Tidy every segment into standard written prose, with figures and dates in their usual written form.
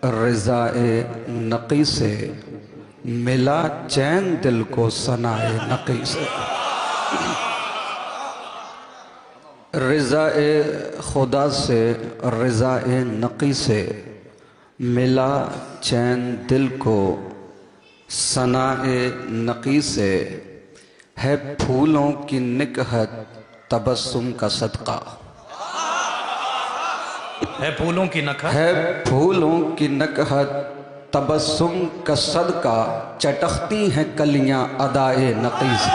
रिज़ाए नक़ी से मिला चैन दिल को सनाए नक़ी से। रिज़ाए खुदा से रिज़ाए नक़ी से मिला चैन दिल को सनाए नक़ी से। है फूलों की निकहत तबस्सुम का सदका। है फूलों की नकहत, है फूलों की नकहत तबस्सुम का सदका। चटकती हैं कलियां अदाए नक़ी से।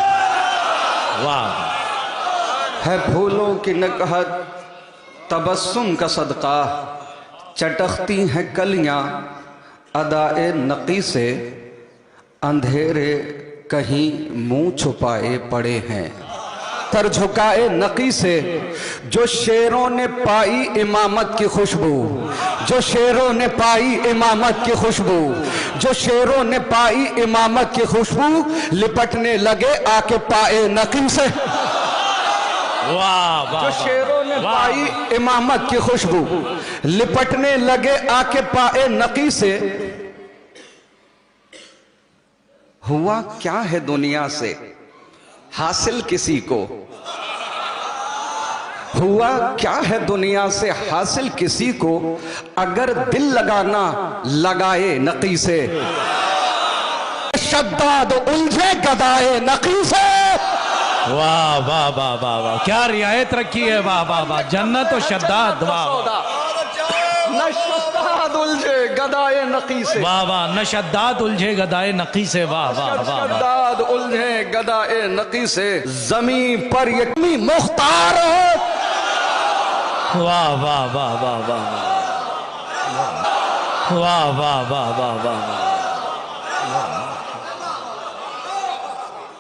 वाह। है फूलों की नकहत तबस्सुम का सदका। चटकती हैं कलियां अदाए नक़ी से। अंधेरे कहीं मुंह छुपाए पड़े हैं सर झुकाए नक़ी से। जो शेरों ने पाई इमामत की खुशबू, जो शेरों ने पाई इमामत की खुशबू, जो शेरों ने पाई इमामत की खुशबू, लिपटने लगे आके पाए नक़ी से। वाह वाह। जो शेरों ने पाई इमामत की खुशबू, लिपटने लगे आके पाए नक़ी से। हुआ क्या है दुनिया से हासिल किसी को, हुआ क्या है दुनिया से हासिल किसी को, अगर दिल लगाना लगाए नक़ी से। शद्दाद उलझे गदाए नक़ी से। वाह वाह वाह वाह वाह, क्या रियायत रखी है। वाह वाह वाह, जन्नत और शद्दाद। वाह। न शद्दाद उलझे गदाए नक़ी से। वाह वाह, न शद्दाद उलझे गदाए नक़ी से। वाह वाह वाह। शद्दाद उलझे गदाए नक़ी से। ज़मीं पर यकमी मुख्तार। वाह वाह वाह वाह वाह वाह वाह वाह वाह वाह।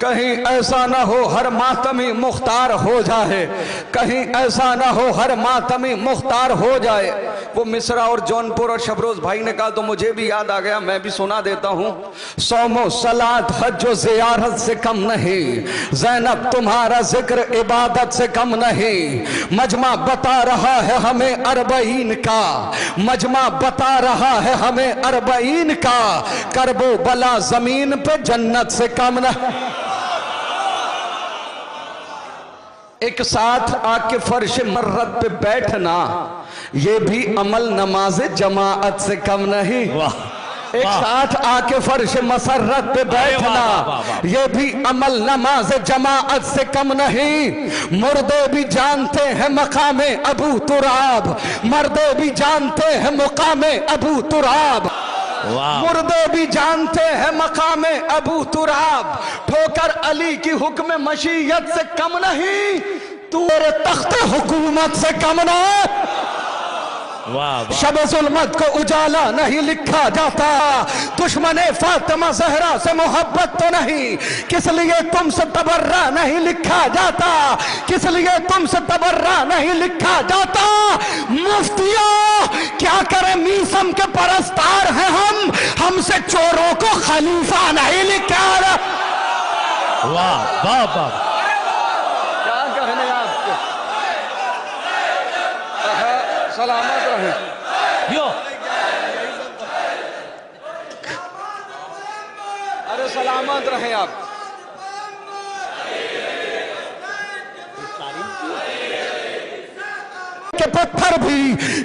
कहीं ऐसा ना हो हर मातमी मुख्तार हो जाए, कहीं ऐसा ना हो हर मातमी मुख्तार हो जाए। वो मिस्रा और जौनपुर और शबरोज भाई ने कहा तो मुझे भी याद आ गया, मैं भी सुना देता हूँ। सौमो सलात हज ज़ियारत से कम नहीं, ज़ैनब तुम्हारा जिक्र इबादत से कम नहीं। मजमा बता रहा है हमें अरबईन का, मजमा बता रहा है हमें अरबईन का। करबो बला जमीन पे जन्नत से कम नहीं। एक साथ आके फर्श मर्रत पे बैठना, ये भी अमल नमाज जमाअत से कम नहीं। एक साथ आके फर्श मसरत पे बैठना, ये भी अमल नमाज जमाअत से कम नहीं। मुर्दे भी जानते हैं मकामे अबू तुराब, मर्दे भी जानते हैं मुकामे अबू तुराब। मुर्दे भी जानते हैं मकामे अबू तुराब। ठोकर अली की हुक्म मशीयत से कम नहीं, तेरे तख्त हुकूमत से कम ना। शब जुल्मत को उजाला नहीं लिखा जाता, दुश्मने फातिमा ज़हरा से मोहब्बत तो नहीं, किस लिए तुमसे तबर्रा नहीं लिखा जाता, किस लिए तुमसे तबर्रा नहीं लिखा जाता। मुफ्तियों क्या करें, मीसम के परस्तार हैं हम, हमसे चोरों को खलीफा नहीं लिखा। वाह वाह वाह, क्या कहने आपके। सलामत रहे। यो अरे सलामत रहे आप। के पत्थर भी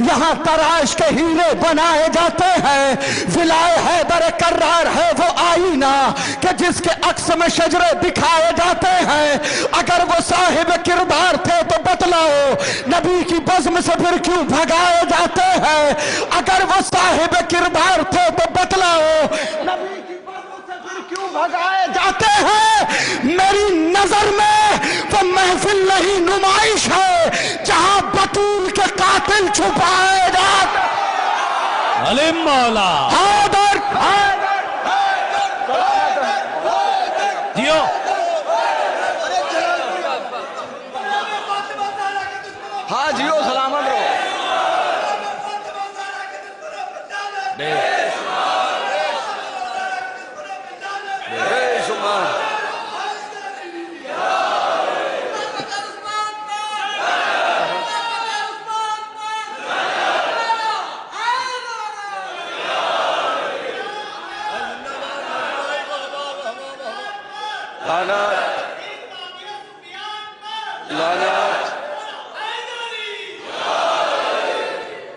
यहाँ तराश के हीरे बनाए जाते हैं। विलाए हैदर कर्रार है वो आईना कि जिसके अक्स में शजरे दिखाए जाते हैं। अगर वो साहिब किरदार थे तो बतलाओ, नबी की बज़्म से फिर क्यों भगाए जाते हैं। अगर वो साहिब किरदार थे तो बतलाओ, नबी की बज़्म से फिर क्यों भगाए जाते हैं। मेरी नजर में वो महफिल नहीं नुमाइश है जहां बतूल के कातिल छुपाए जाते। अली मौला हैदर जियो। हाँ जियो, सलामत रहो।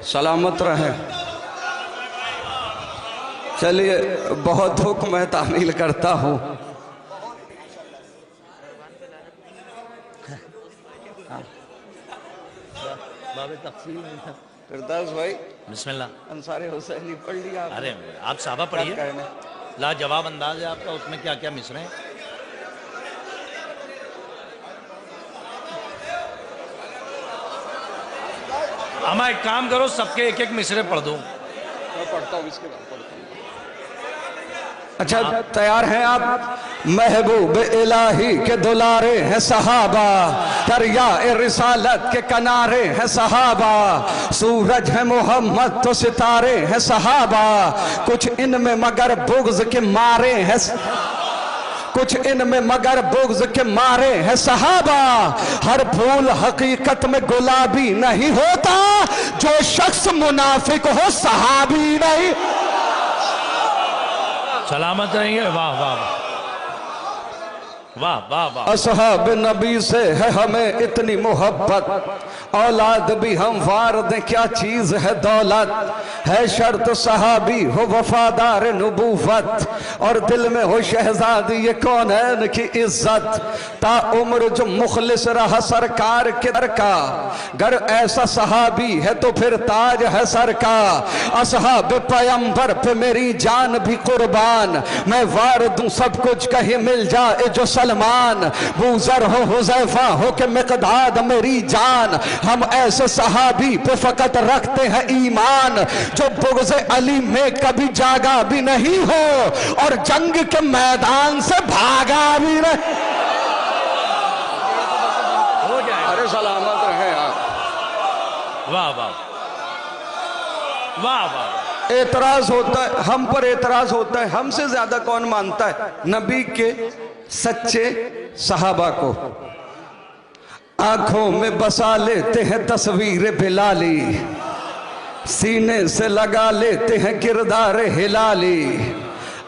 सलामत रहे। चलिए, बहुत हुक्म मैं तामील करता हूँ। फिरदौस भाई, बिस्मिल्लाह। अंसारे हुसैनी पढ़ लिया? अरे आप साहबा पढ़िए, लाजवाब अंदाज है आपका, उसमें क्या क्या मिसरे हैं। अमा एक काम करो, सबके एक एक मिसरे पढ़ दो। मैं पढ़ता हूँ, इसके बाद पढ़ता हूँ। अच्छा, तैयार हैं आप? महबूब इलाही के दुलारे हैं सहाबा, दरिया ए रिसालत के किनारे हैं सहाबा, सूरज है मोहम्मद तो सितारे हैं सहाबा, कुछ इनमें मगर बुग़्ज़ के मारे हैं, कुछ इनमें मगर बुग़्ज़ के मारे हैं सहाबा। हर फूल हकीकत में गुलाबी नहीं होता, जो शख्स मुनाफिक हो सहाबी नहीं। सलामत रहेंगे। वाह वाह वाह वाह वाह। असहाब नबी से है हमें इतनी मोहब्बत, औलाद भी हम वार दें क्या चीज है दौलत, है शर्त सहाबी हो वफादार नबूवत, और दिल में हो शहजादी ये कौनैन की इज्जत, ता उम्र जो मुखलिस रहा सरकार के दर का, गर ऐसा सहाबी है तो फिर ताज है सर का। असहाब पैगंबर पे मेरी जान भी कुर्बान, मैं वार दूं सब कुछ कहीं मिल जाए जो सलमान, बूजर हो हुज़ैफा हो के मिक़दाद मेरी जान, हम ऐसे सहाबी पे फकत रखते हैं ईमान, जो बुग़्ज़ अली में कभी जागा भी नहीं हो और जंग के मैदान से भागा भी नहीं। हो जाए। अरे सलामत रहे आप। वाह वाह वाह वाह। एतराज होता है, हम पर एतराज होता है, हमसे ज्यादा कौन मानता है नबी के सच्चे सहाबा को। आंखों में बसा लेते हैं तस्वीर बिलाली, सीने से लगा लेते हैं किरदार हिलाली,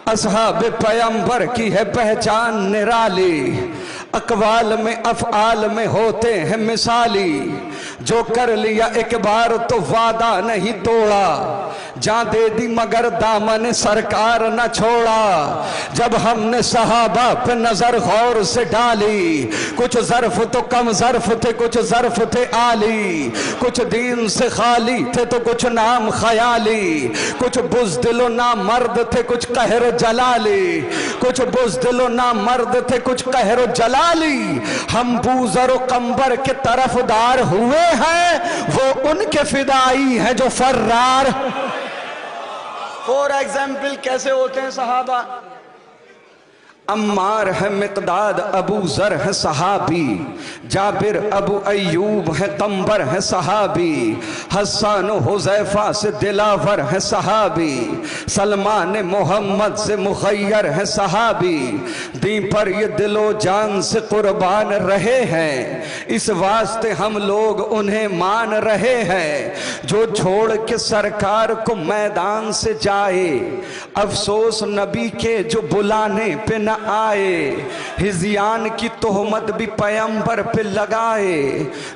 असहाब पैगंबर की है पहचान निराली, अकवाल में अफआल में होते हैं मिसाली, जो कर लिया एक बार तो वादा नहीं तोड़ा, जान दे दी मगर दामन सरकार न छोड़ा। जब हमने सहाबा पे नजर गौर से डाली, कुछ ज़र्फ तो कम ज़र्फ थे, कुछ ज़र्फ थे आली, कुछ दीन से खाली थे तो कुछ नाम ख्याली, कुछ बुज़दिलो ना मर्द थे कुछ कहर जलाली, कुछ बुज़दिलो ना मर्द थे कुछ कहर जलाली। हम बूज़र कंबर के तरफदार हुए हैं, वो उनके फिदाई हैं जो फर्रार। फॉर एग्जाम्पल कैसे होते हैं सहाबा? अम्मार है मिक़दाद, अबू ज़र है सहाबी, जाबिर अबू अय्यूब है तंबर है सहाबी, हसन हुज़ैफा से दिलावर है सहाबी, सलमान मोहम्मद से मुखय्यर है सहाबी, दी पर ये दिलो जान से कुर्बान रहे हैं, इस वास्ते हम लोग उन्हें मान रहे हैं। जो छोड़ के सरकार को मैदान से जाए, अफसोस नबी के जो बुलाने पे न आए, हिज़ियान की तोहमत भी पैगंबर पे लगाए,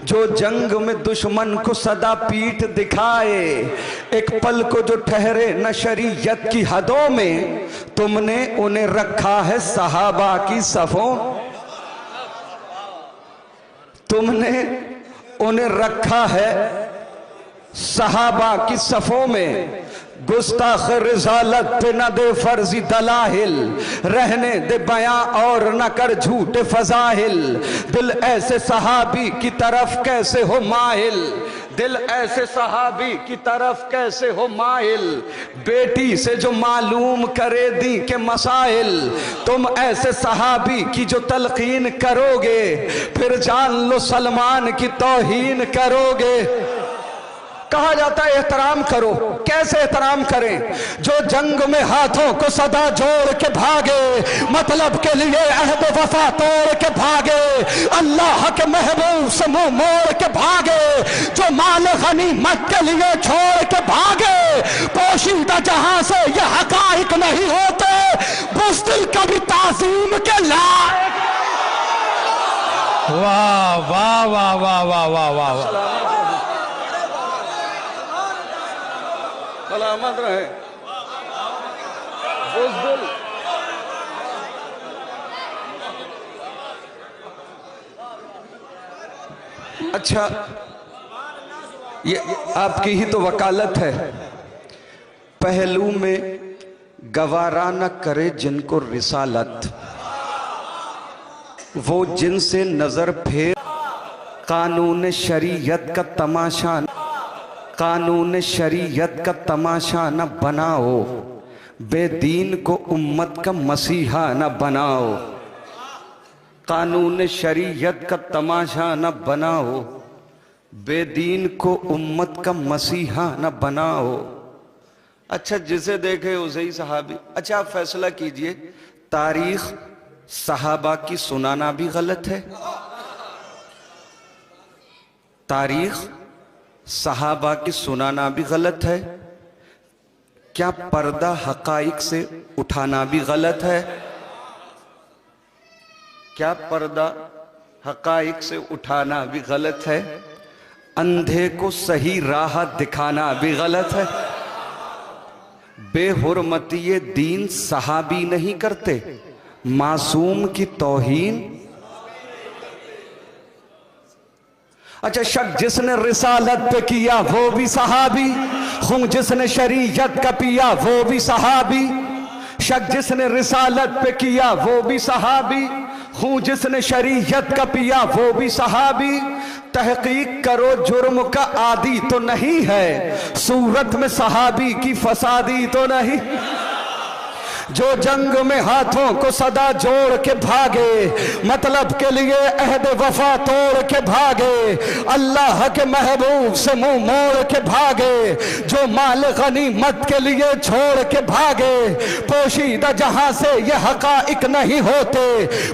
जो जंग में दुश्मन को सदा पीठ दिखाए, एक पल को जो ठहरे न शरीयत की हदों में, तुमने उन्हें रखा है सहाबा की सफों, तुमने उन्हें रखा है सहाबा की सफों में। गुस्ताख रिसालत पे न दे फर्जी दलाहिल, रहने दे बयां और न कर झूठे फजाहिल, दिल ऐसे सहाबी की तरफ कैसे हो माहिल, दिल ऐसे सहाबी की तरफ कैसे हो माहिल, बेटी से जो मालूम करे दी के मसाइल, तुम ऐसे सहाबी की जो तलकीन करोगे, फिर जान लो सलमान की तौहीन करोगे। कहा जाता है एहतराम करो, कैसे एहतराम करें? जो जंग में हाथों को सदा जोड़ के भागे, मतलब के लिए अहद वफा तोड़ के भागे, अल्लाह के महबूब से मुंह मोड़ के भागे, जो माल गनीमत के लिए छोड़ के भागे, पोशीदा जहां से ये हकाइक नहीं होते, बुज़दिल कभी ताज़ीम के लायक वाह वाह वाह वाह वाह वाह वाह वाह। सलामत रहे। बुज़दिल अच्छा, ये आपकी ही तो वकालत है। पहलू में गवारा न करे जिनको रिसालत, वो जिनसे नजर फेर कानून शरीयत का तमाशा, कानून शरीयत का तमाशा न बनाओ, बेदीन को उम्मत का मसीहा न बनाओ। कानून शरीयत का तमाशा न बनाओ, बेदीन को उम्मत का मसीहा न बनाओ। अच्छा, जिसे देखे उसे ही सहाबी। अच्छा, आप फैसला कीजिए, तारीख सहाबा की सुनाना भी गलत है? तारीख सहाबा की सुनाना भी गलत है? क्या पर्दा हकाइक से उठाना भी गलत है? क्या पर्दा हकाइक से उठाना भी गलत है? अंधे को सही राह दिखाना भी गलत है? बेहुरमती दीन सहाबी नहीं करते, मासूम की तौहीन। अच्छा, शक जिसने रिसालत पे किया वो भी सहाबी, खून जिसने शरीयत का पिया वो भी सहाबी। शक जिसने रिसालत पे किया वो भी सहाबी, खून जिसने शरीयत का पिया वो भी सहाबी। तहकीक करो जुर्म का आदि तो नहीं है, सूरत में सहाबी की फसादी तो नहीं। जो जंग में हाथों को सदा जोड़ के भागे, मतलब के लिए अहद वफा तोड़ के भागे, अल्लाह के महबूब से मुंह मोड़ के भागे, जो माल गनीमत के लिए छोड़ के भागे, पोशीदा जहां से ये हकाइक नहीं होते,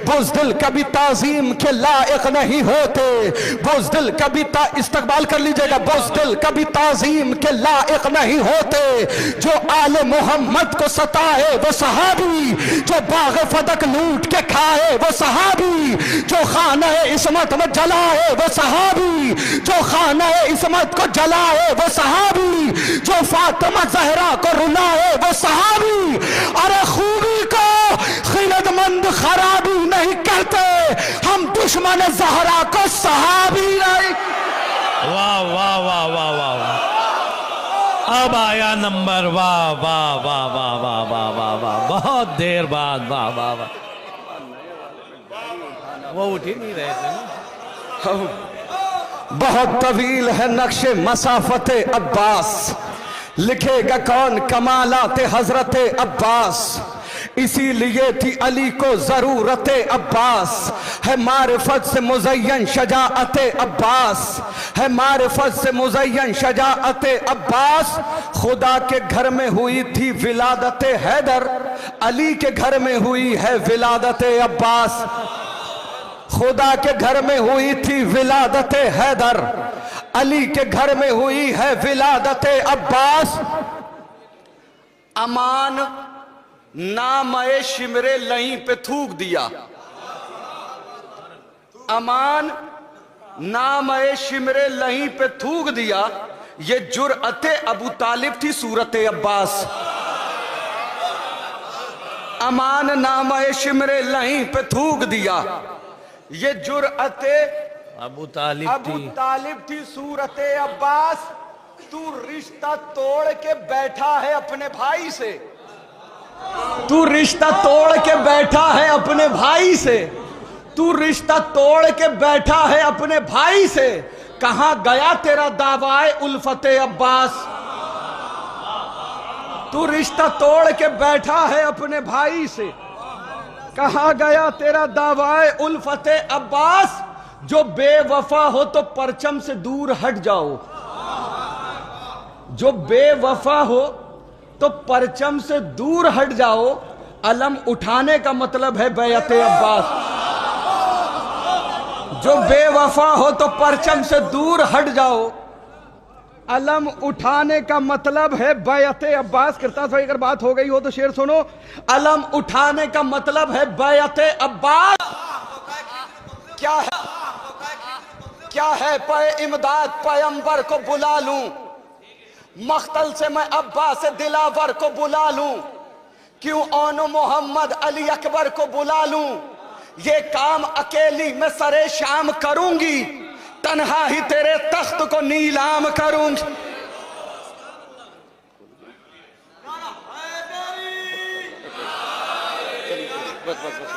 बुज़दिल कभी ताज़ीम के लायक नहीं होते, बुज़दिल कभी इस्तकबाल कर लीजिएगा, बुज़दिल कभी ताज़ीम के लायक नहीं होते। जो आले मोहम्मद को सताए वो सहाबी, जो बाग फदक लूट के खाए वो सहाबी, जो खाना इस्मत में जलाए वो सहाबी, जो खाना इस्मत को जलाए वो सहाबी, जो फातिमा ज़हरा को रुलाए वो सहाबी। अरे खूबी को खिलतमंद खराबी नहीं करते, हम दुश्मन ज़हरा को सहाबी नहीं। वाह वाह वाह वाह वाह वाह। अब आया नंबर, वाह वाह वाह वाह वाह वाह वाह वाह, बहुत देर बाद, वाह वाह वाह। वो उठ ही नहीं रहे थे ना। बहुत तवील है नक्शे मसाफते अब्बास, लिखेगा कौन कमालाते हजरत अब्बास। इसीलिए थी अली को जरूरत अब्बास, है मारिफत से मुज़य्यन शजाअत अब्बास, है मारिफत से मुज़य्यन शजाअत अब्बास। खुदा के घर में हुई थी विलादत हैदर, अली के घर में हुई है विलादत अब्बास। खुदा के घर में हुई थी विलादत हैदर, अली के घर में हुई है विलादत अब्बास। अमान नामए शिमरे लहीं पे थूक दिया, अमान नामए शिमरे लहीं पे थूक दिया, ये जुर्अते अबू तालिब थी सूरत अब्बास। अमान नामए शिमरे लहीं पे थूक दिया, ये जुर्अते अबू तालिब थी सूरत अब्बास। तू रिश्ता तोड़ के बैठा है अपने भाई से, तू रिश्ता तोड़ के बैठा है अपने भाई से, तू रिश्ता तोड़ के बैठा है अपने भाई से। कहां गया तेरा दावाए उल्फते अब्बास, तू रिश्ता तोड़ के बैठा है अपने भाई से। कहां गया तेरा दावाए उल्फते अब्बास। जो बेवफा हो तो परचम से दूर हट जाओ, जो बेवफा हो तो परचम से दूर हट जाओ। अलम उठाने का मतलब है बैअत अब्बास। जो बेवफा हो तो परचम से दूर हट जाओ, अलम उठाने का मतलब है बैअत अब्बास। करता था, अगर बात हो गई हो तो शेर सुनो। अलम उठाने का मतलब है बैअत अब्बास। क्या है क्या है पे इमदाद पैगंबर को बुला लूं, मख्तल से मैं अब्बास दिलावर को बुला लूं, क्यों ओनो मोहम्मद अली अकबर को बुला लूं, ये काम अकेली मैं सरे शाम करूंगी, तन्हा ही तेरे तख्त को नीलाम करूंगी। बस बस बस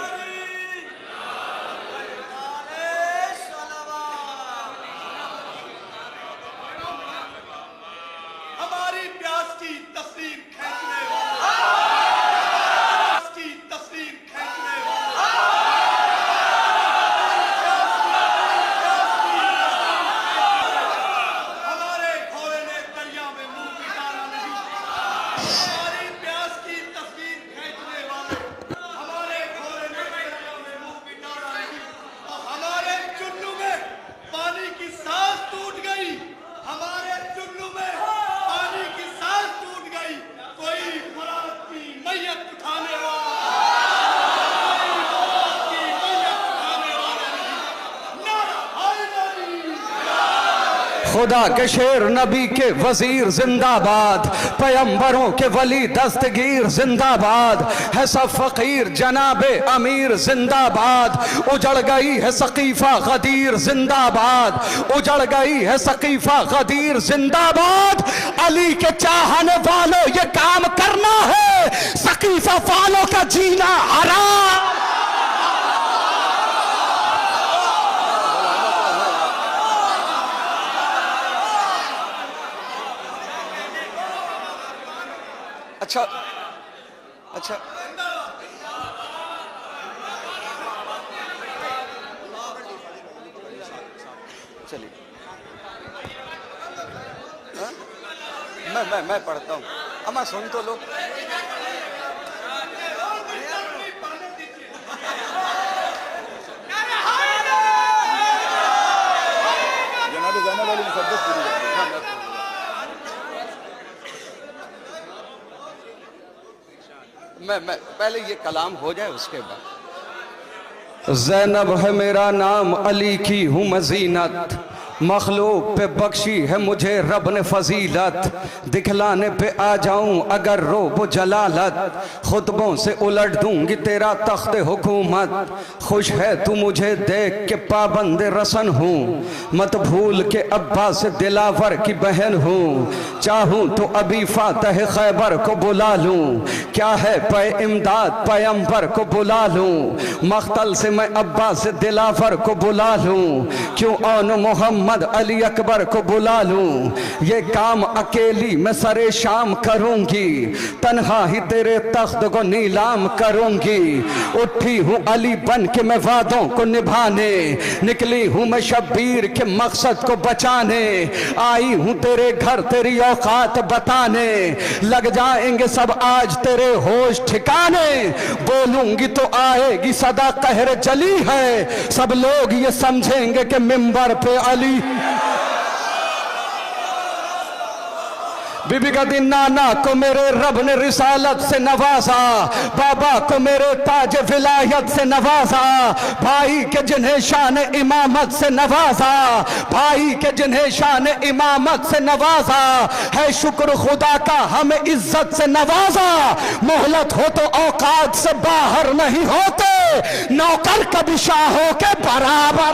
हमारी प्यास की तस्वीर खींचने हमारे घोड़े ने दरिया में मुंह भी डाला नहीं। हमारी प्यास की तस्वीर खींचने वाले हमारे घोड़े ने दरिया में मुंह भी डाला नहीं। और हमारे चुन्नू में पानी की सांस टूट गई। हमारे चुन्नू में पानी की सांस टूट गई। कोई मुराद की मैयत उठाने वाला खुदा के शेर नबी के वजीर जिंदाबाद, पैगंबरों के वली दस्तगीर जिंदाबाद, है सब फकीर जनाबे अमीर जिंदाबाद, उजड़ गई है सकीफा गदीर जिंदाबाद, उजड़ गई है सकीफा गदीर जिंदाबाद। अली के चाहने वालों ये काम करना है, सकीफा वालों का जीना हराम। अच्छा अच्छा चलिए मैं पढ़ता हूँ, अम्मा सुन तो लो। जनाब जाने वाली मुक़द्दस पूरी मैं पहले ये कलाम हो जाए उसके बाद। ज़ैनब है मेरा नाम, अली की हूँ मज़ीनत, मखलूक पे बख्शी है मुझे रब ने फजीलत, दिखलाने पे आ जाऊं अगर रोब जलालत, खुतबों से उलट दूंगी तेरा तख्त हुकूमत, खुश है तू मुझे देख के पाबंद रसन हूँ, मत भूल के अब्बास दिलावर की बहन हूँ, चाहूँ तो अभी फातह खैबर को बुला लूँ, क्या है पे इमदाद पैगंबर को बुला लूँ, मख्तल से मैं अब्बास दिलावर को बुला लूँ, क्यों ओन मोहम्मद अली अकबर को बुला लूं, ये काम अकेली मैं सरे शाम करूंगी, तन्हा ही तेरे तख्त को नीलाम करूंगी, उठी हूँ अली बन के मैं वादों को निभाने, निकली हूँ मैं शब्बीर के मकसद को बचाने, आई हूँ तेरे घर तेरी औकात बताने, लग जाएंगे सब आज तेरे होश ठिकाने, बोलूंगी तो आएगी सदा कहर जली है, सब लोग ये समझेंगे कि मिंबर पे अली। बीबी का दिन नाना को मेरे रब ने रिसालत से नवाजा, बाबा को मेरे ताज विलायत से नवाजा, भाई के जिन्हें शान इमामत से नवाजा, भाई के जिन्हें शान इमामत से नवाजा, है शुक्र खुदा का हमें इज्जत से नवाजा, मोहलत हो तो औकात से बाहर नहीं होते, नौकर कभी शाहों के बराबर।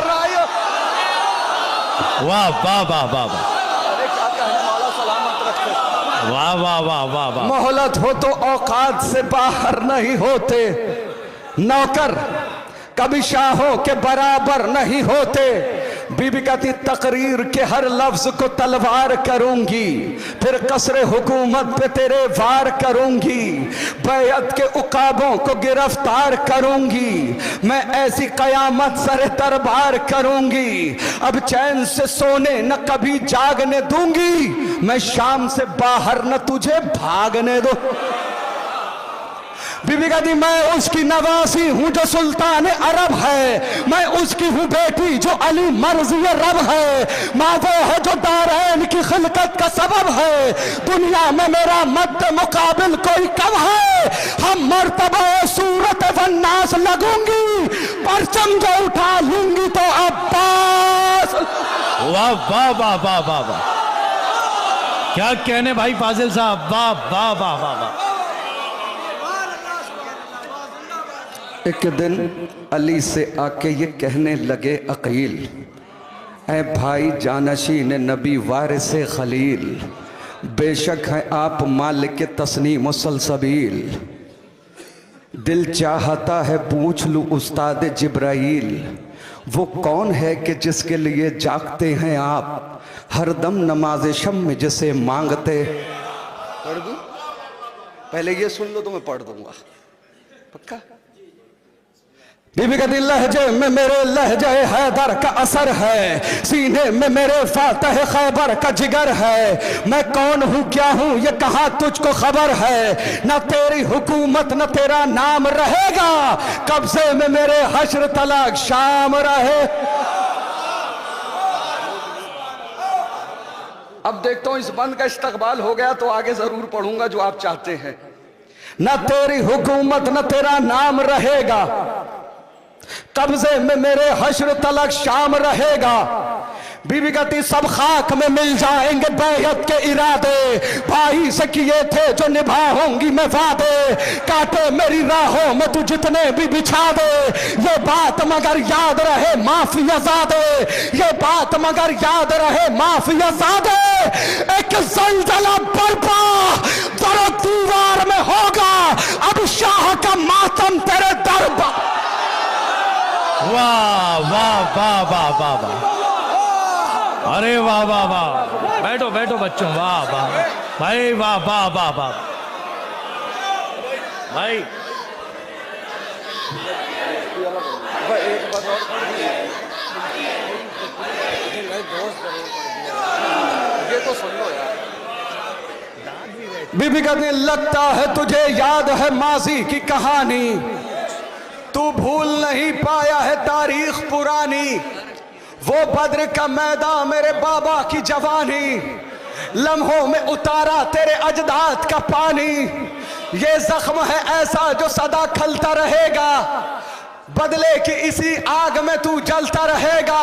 वाह वाह वाह वाह वाह वाह वाह वाह वाह वाह। मोहलत हो तो औकात से बाहर नहीं होते, नौकर कभी शाहों के बराबर नहीं होते, बीबी कहती तकरीर के हर लफ्ज को तलवार करूंगी, फिर कसरे हुकूमत पे तेरे वार करूंगी, बैअत के उकाबों को गिरफ्तार करूंगी, मैं ऐसी कयामत सरे दरबार करूंगी, अब चैन से सोने न कभी जागने दूंगी, मैं शाम से बाहर न तुझे भागने दो। बीबी कहती मैं उसकी नवासी हूँ जो सुल्तान अरब है, मैं उसकी हूँ बेटी जो अली मर्जी रब है, माँ वो है जो दारैन की खिलकत का सबब है, दुनिया में मेरा मद्द मुकाबिल कोई कम है, हम मर्तबा सूरत वन्नास लगूंगी, परचम जो उठा लूंगी तो अब्बास। वसल्लम। वाह वाह वाह वाह वाह वाह, क्या कहने भाई फाजिल साहब, वाह वाह वाह वाह वाह। एक दिन अली से आके ये कहने लगे अकील, ऐ भाई जानशीन नबी वारिस खलील, बेशक है आप मालिक तस्नीम सलसबील, दिल चाहता है पूछ लूँ उस्ताद जिब्राइल, वो कौन है कि जिसके लिए जागते हैं आप, हरदम नमाज शम में जिसे मांगते। पढ़ दूँ? पहले ये सुन लो तो मैं पढ़ दूंगा, पक्का? बीबी का दिल लहजे में मेरे लहजे हैदर का असर है, सीने में मेरे फातह खैबर का जिगर है, मैं कौन हूँ क्या हूँ ये कहाँ तुझको खबर है, न तेरी हुकूमत न तेरा नाम रहेगा, कब्जे में मेरे हश्र तलाक शाम रहे। अब देखता हूँ इस बंद का इस्तकबाल हो गया तो आगे जरूर पढ़ूंगा जो आप चाहते हैं। न तेरी हुकूमत न तेरा नाम रहेगा, कब्जे में मेरे हश्र तलक शाम रहेगा, बीबी कहती सब खाक में मिल जाएंगे बैयत के इरादे, भाई से किए थे जो निभाऊंगी मैं वादे, काटे मेरी राहों में तू जितने भी बिछा दे, ये बात मगर याद रहे माफिया ज़ादे, ये बात मगर याद रहे माफिया ज़ादे, एक ज़ल्ज़ला बरपा दरो दीवार में होगा, अब शाह का मातम तेरे दरबार। वाह वाह वाह वाह वाह वाह, अरे वाह वाह वाह, बैठो बैठो बच्चों, वाह वाह भाई, वाह वाह वाह वाह भाई। ये तो सुन लो यार। बीबी कहने लगता है तुझे याद है माजी की कहानी, तू भूल नहीं पाया है तारीख पुरानी, वो बद्र का मैदान मेरे बाबा की जवानी, लम्हों में उतारा तेरे अजदाद का पानी, ये जख्म है ऐसा जो सदा खलता रहेगा, बदले की इसी आग में तू जलता रहेगा,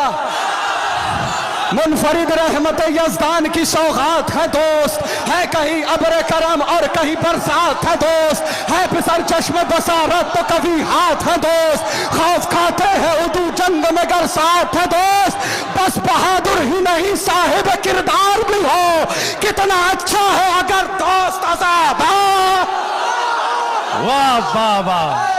मुनफरिद रहमत यज़दान की सौगात है दोस्त, है कहीं अब्र करम और कहीं बरसात है दोस्त, है फिसर चश्मे बसारत तो कभी हाथ है दोस्त, खौफ खाते हैं उदू जंग में गर साथ है दोस्त, बस बहादुर ही नहीं साहिब किरदार भी हो, कितना अच्छा है अगर दोस्त आजाद। वाह वाह वाह,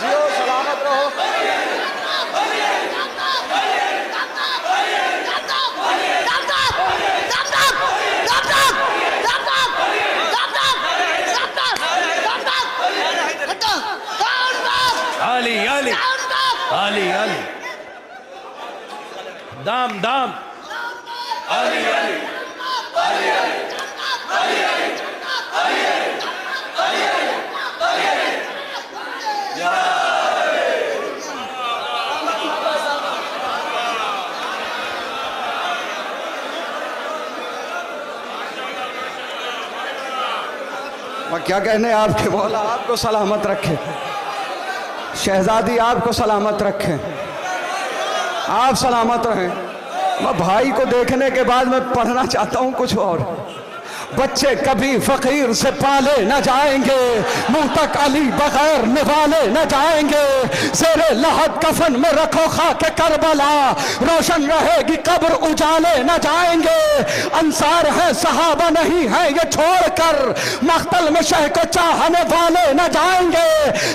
जियो सलामत रहो। अली अली अली अली, दाम दाम, अली अली अली अली मैं क्या कहने आपके मौला आपको सलामत रखे, शहजादी आपको सलामत रखे, आप सलामत रहें। मैं भाई को देखने के बाद मैं पढ़ना चाहता हूँ कुछ और। बच्चे कभी फकीर से पाले न जाएंगे, मुंह तक अली बगैर निवाले न जाएंगे, ज़ेरे लहद कफन में रखो खाके करबला, रोशन रहेगी कब्र उजाले न जाएंगे, अंसार है सहाबा नहीं है ये छोड़कर, मख्तल में शह को चाहने वाले न जाएंगे,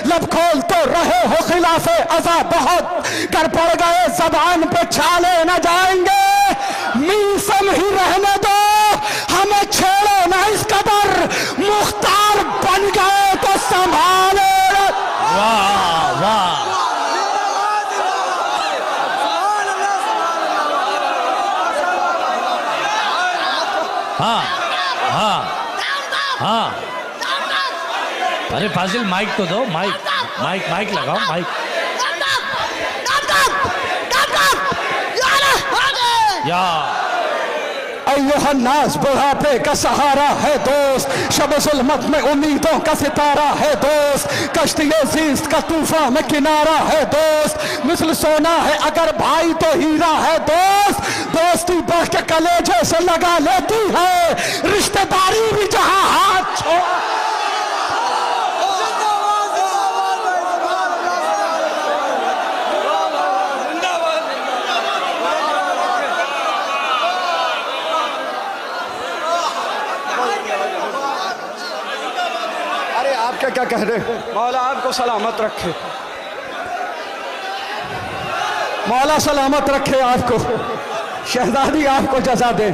लब खोल तो रहे हो खिलाफे अज़ा बहुत, कर पड़ गए ज़बान पे छाले न जाएंगे, मीसम ही रहने दो हमें छेड़ो ना इस कदर, मुख्तार बन गए तो संभाले। वाह वाह, हाँ हाँ हाँ अरे फाजिल माइक तो दो, माइक माइक माइक लगाओ, माइक। या अय्युहन्नास बुढ़ापे का सहारा है दोस्त, शब ज़ुल्मत में उम्मीदों का सितारा है दोस्त, कश्ती-ए ज़ीस्त का तूफान में किनारा है दोस्त, मिस्ल सोना है अगर भाई तो हीरा है दोस्त, दोस्ती बढ़ के कलेजे से लगा लेती है, रिश्तेदारी भी जहां हाथ छोड़ा। क्या कह रहे, मौला आपको सलामत रखे, मौला सलामत रखे आपको, शहजादी आपको जजा दे।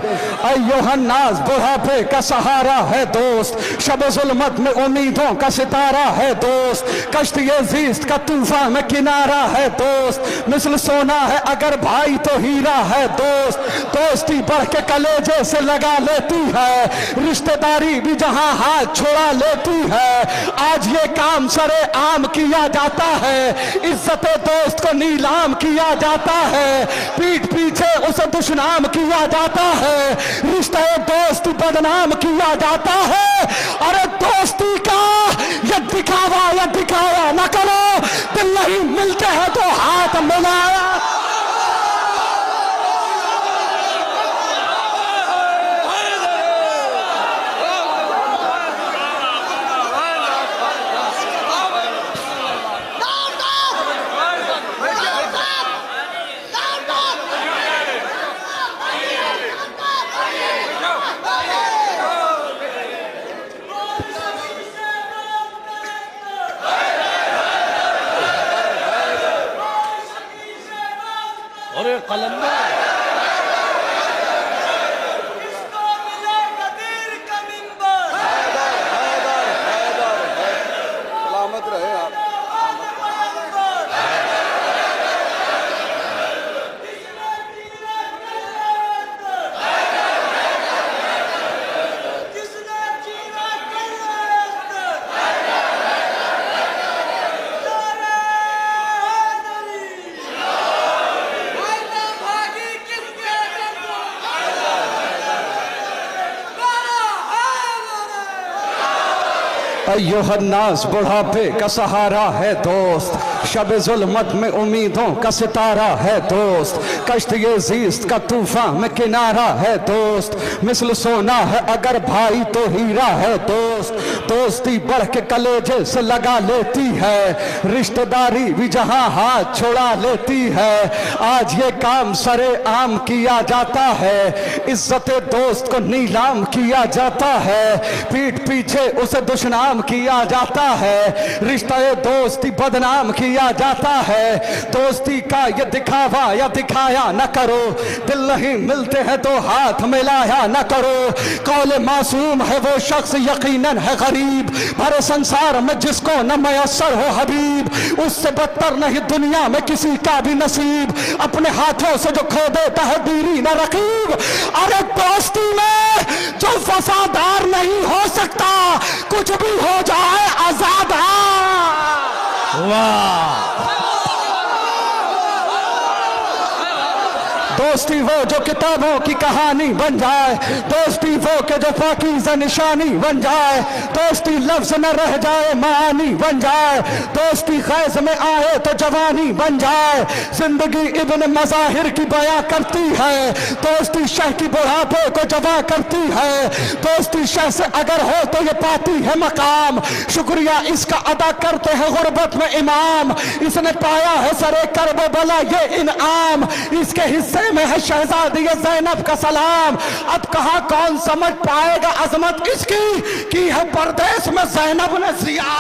अय्युहन्नास बुढ़ापे का सहारा है दोस्त, शब ज़ुल्मत में उम्मीदों का सितारा है दोस्त, कश्ती-ए ज़ीस्त का तूफान में किनारा है दोस्त, मिस्ल सोना है अगर भाई तो हीरा है दोस्त, दोस्ती बढ़ के कलेजे से लगा लेती है, रिश्तेदारी भी जहां हाथ छोड़ा लेती है, आज ये काम सरे आम किया जाता है, इज्जत दोस्त को नीलाम किया जाता है, पीठ पीछे उसे दुश्मनाम किया जाता है, रिश्ते दोस्त बदनाम किया जाता है। अरे दोस्ती का ये दिखावा या दिखावा ना करो, दिल नहीं मिलते हैं तो हाथ मिलाया। अरे कलम सलामत रहे आप। अय्युहन्नास बुढ़ापे का सहारा है दोस्त, शब ज़ुल्मत में उम्मीदों का सितारा है दोस्त, कश्ती-ए ज़ीस्त का तूफान में किनारा है दोस्त, मिस्ल सोना है अगर भाई तो हीरा है दोस्त, दोस्ती बढ़ के कलेजे से लगा लेती है, रिश्तेदारी भी जहां हाथ छोड़ा लेती है, आज ये काम सरे आम किया जाता है, इज्जत दोस्त को नीलाम किया जाता है, पीठ पीछे उसे दुश्मनाम किया जाता है, रिश्ता दोस्ती बदनाम किया जाता है, दोस्ती का ये दिखावा या दिखाया न करो, दिल नहीं मिलते हैं तो हाथ मिलाया न करो, कौले मासूम है वो शख्स यकीनन है गरीब, भरे संसार में जिसको न मयसर हो हबीब, उससे बदतर नहीं दुनिया में किसी का भी नसीब, अपने हाथों से जो खो देता है दीरी न रकीब। अरे दोस्ती में जो वफादार नहीं हो सकता, कुछ भी हो जाए आजाद। वाह, दोस्ती वो जो किताबों की कहानी बन जाए, दोस्ती वो के जो पाकीज़ा निशानी बन जाए, दोस्ती लफ्ज न रह जाए मानी बन जाए, दोस्ती ख़ैज़ में आए तो जवानी बन जाए, जिंदगी इब्न मज़ाहिर की बयां करती है, दोस्ती शह की बुढ़ापे को जवा करती है, दोस्ती शह से अगर हो तो ये पाती है मकाम, शुक्रिया इसका अदा करते हैं गुर्बत में इमाम, इसने पाया है सरे करबला ये इनाम, इसके हिस्से में है शहजादी ज़ैनब का सलाम। अब कहां कौन समझ पाएगा अजमत इसकी की है परदेश में ज़ैनब ने सिया।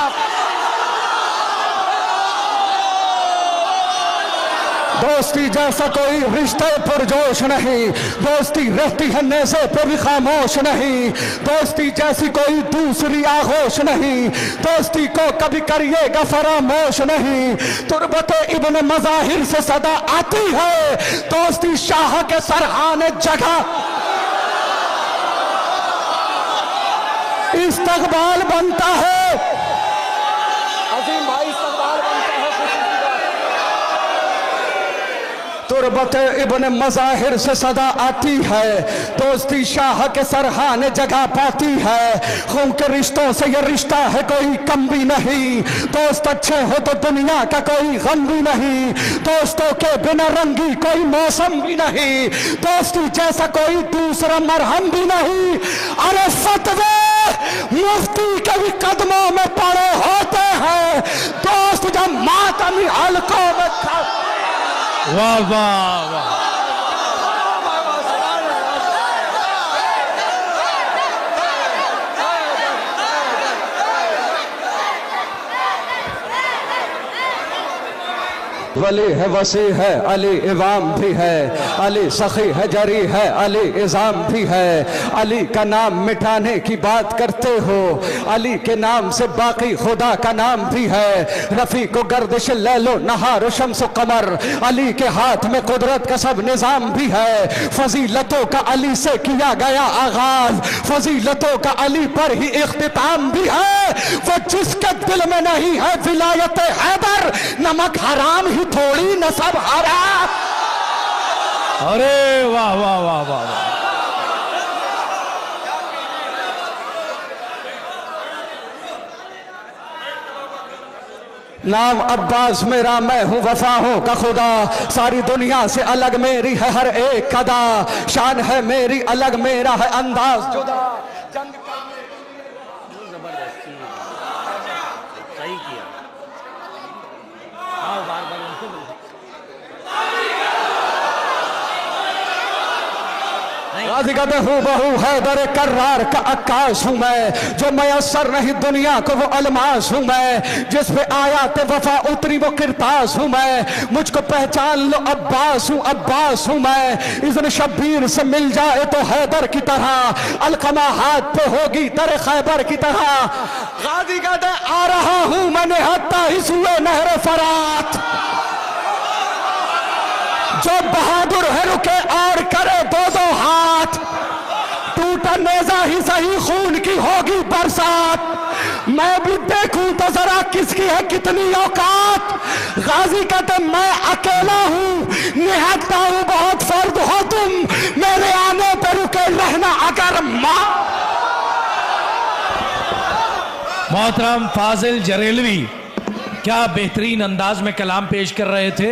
दोस्ती जैसा कोई रिश्ते पुरजोश नहीं, दोस्ती रहती है नेज़े पे भी खामोश नहीं, दोस्ती जैसी कोई दूसरी आगोश नहीं, दोस्ती को कभी करिएगा फरामोश नहीं, तुरबत इब्न मज़ाहिर से सदा आती है, दोस्ती शाह के सरहाने जगह इस्तकबाल बनता है। तुरबत इब्न मज़ाहिर से सदा आती है, दोस्ती शाह के सरहाने जगह पाती है। खून के रिश्तों से ये रिश्ता है कोई कम भी नहीं, दोस्त अच्छे हो तो दुनिया का कोई गम भी नहीं, दोस्तों के बिना रंगी कोई मौसम भी नहीं, दोस्ती जैसा कोई दूसरा मरहम भी नहीं। अरे फतवे मुफ्ती के भी कदमों में पड़े होते हैं, दोस्त जब मातमी हलकों में वाह वाह वाह। वली है वसी है अली इमाम भी है, अली सखी है जरी है अली इज़ाम भी है। अली का नाम मिटाने की बात करते हो, अली के नाम से बाकी खुदा का नाम भी है। रफ़ी को गर्दिश लैलो नहार शम्स कमर, अली के हाथ में कुदरत का सब निज़ाम भी है। फजीलतों का अली से किया गया आगाज, फजीलतों का अली पर ही इख्तिताम भी है। वो जिसके दिल में नहीं है विलायत हैदर, नमक हराम ही थोड़ी नसब हराम। अरे वाह वाह वाह वाह वाह। नाम अब्बास मेरा, मैं हूँ वफाओं का खुदा, सारी दुनिया से अलग मेरी है हर एक कदा, शान है मेरी अलग मेरा है अंदाज जुदा। सही किया। गाजी कहते हूँ बहू हैदर कर्रार का अक्कास हूँ मैं, जो मयसर नहीं दुनिया को वो अलमास हूँ मैं, जिस पे आयात वफा उतरी वो किरतास हूँ मैं। मुझको पहचान लो अब्बास हूँ, अब्बास हूँ मैं। इज़्न शब्बीर से मिल जाए तो हैदर की तरह, अलकमा हाथ पे होगी तेरे खैबर की तरह। गाजी कहते आ रहा हूँ मैंने हत्ता ही सुए नहर फरात, जो बहादुर है रुके और करे दो दो हाथ, टूटा नेजा ही सही खून की होगी बरसात। मैं भी देखूं तो जरा किसकी है कितनी औकात। गाजी कहते मैं अकेला हूं, निहत्ता हूं बहुत फर्द हो तुम, मेरे आने पर रुके रहना अगर मां। मोहतरम फाजिल जरेलवी क्या बेहतरीन अंदाज में कलाम पेश कर रहे थे।